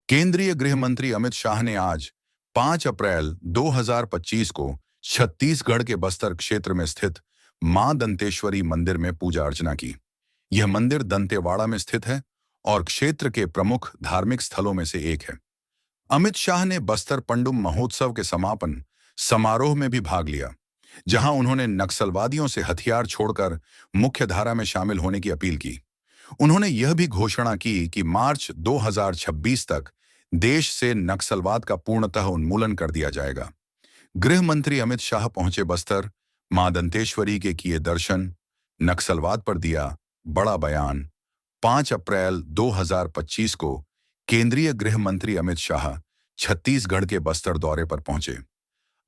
केंद्रीय गृह मंत्री अमित शाह ने आज 5 अप्रैल 2025 को छत्तीसगढ़ के बस्तर क्षेत्र में स्थित मां दंतेश्वरी मंदिर में पूजा अर्चना की। यह मंदिर दंतेवाड़ा में स्थित है और क्षेत्र के प्रमुख धार्मिक स्थलों में से एक है। अमित शाह ने बस्तर पंडुम महोत्सव के समापन समारोह में भी भाग लिया, जहां उन्होंने नक्सलवादियों से हथियार छोड़कर मुख्यधारा में शामिल होने की अपील की। उन्होंने यह भी घोषणा की कि मार्च 2026 तक देश से नक्सलवाद का पूर्णतः उन्मूलन कर दिया जाएगा। गृह मंत्री अमित शाह पहुंचे बस्तर, मां दंतेश्वरी के किए दर्शन, नक्सलवाद पर दिया बड़ा बयान। 5 अप्रैल 2025 को केंद्रीय गृह मंत्री अमित शाह छत्तीसगढ़ के बस्तर दौरे पर पहुंचे।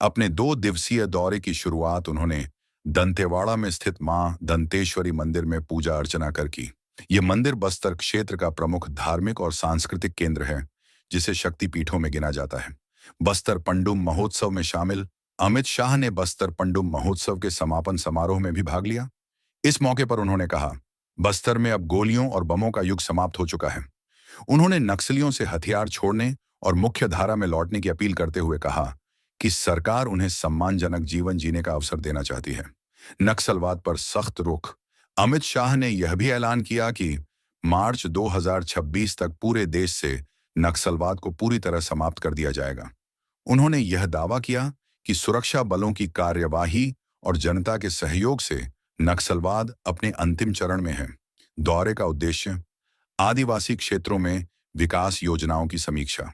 अपने 2 दिवसीय दौरे की शुरुआत उन्होंने दंतेवाड़ा में स्थित मां दंतेश्वरी मंदिर में पूजा अर्चना कर की। यह मंदिर बस्तर क्षेत्र का प्रमुख धार्मिक और सांस्कृतिक केंद्र है, जिसे शक्तिपीठों में गिना जाता है। बस्तर पंडुम महोत्सव में शामिल अमित शाह ने बस्तर पंडुम महोत्सव के समापन समारोह में भी भाग लिया। इस मौके पर उन्होंने कहा, बस्तर में अब गोलियों और बमों का युग समाप्त हो चुका है। उन्होंने नक्सलियों से हथियार छोड़ने और मुख्य धारा में लौटने की अपील करते हुए कहा कि सरकार उन्हें सम्मानजनक जीवन जीने का अवसर देना चाहती है। नक्सलवाद पर सख्त रुख। अमित शाह ने यह भी ऐलान किया कि मार्च 2026 तक पूरे देश से नक्सलवाद को पूरी तरह समाप्त कर दिया जाएगा। उन्होंने यह दावा किया कि सुरक्षा बलों की कार्यवाही और जनता के सहयोग से नक्सलवाद अपने अंतिम चरण में है। दौरे का उद्देश्य आदिवासी क्षेत्रों में विकास योजनाओं की समीक्षा,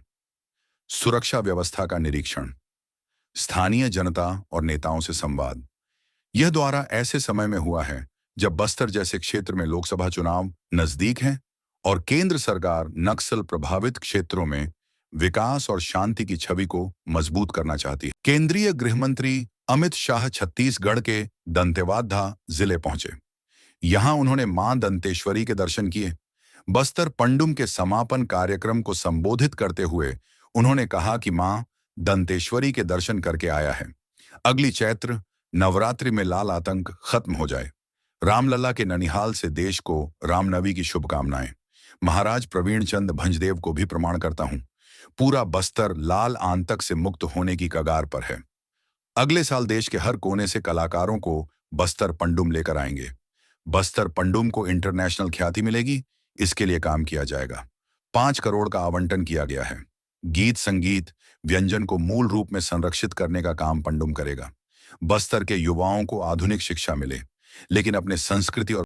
सुरक्षा व्यवस्था का निरीक्षण, स्थानीय जनता और नेताओं से संवाद। यह दौरा ऐसे समय में हुआ है जब बस्तर जैसे क्षेत्र में लोकसभा चुनाव नजदीक हैं और केंद्र सरकार नक्सल प्रभावित क्षेत्रों में विकास और शांति की छवि को मजबूत करना चाहती है। केंद्रीय गृह मंत्री अमित शाह छत्तीसगढ़ के दंतेवाड़ा जिले पहुंचे। यहां उन्होंने मां दंतेश्वरी के दर्शन किए। बस्तर पंडुम के समापन कार्यक्रम को संबोधित करते हुए उन्होंने कहा कि मां दंतेश्वरी के दर्शन करके आया है। अगली चैत्र नवरात्रि में लाल आतंक खत्म हो जाए। रामलला के ननिहाल से देश को रामनवमी की शुभकामनाएं। महाराज प्रवीण चंद भंजदेव को भी प्रमाण करता हूं। पूरा बस्तर लाल आतंक से मुक्त होने की कगार पर है। अगले साल देश के हर कोने से कलाकारों को बस्तर पंडुम लेकर आएंगे। बस्तर पंडुम को इंटरनेशनल ख्याति मिलेगी, इसके लिए काम किया जाएगा। 5 करोड़ का आवंटन किया गया है। गीत संगीत व्यंजन को मूल रूप में संरक्षित करने का काम पंडुम करेगा। बस्तर के युवाओं को आधुनिक शिक्षा मिले, लेकिन अपने संस्कृति और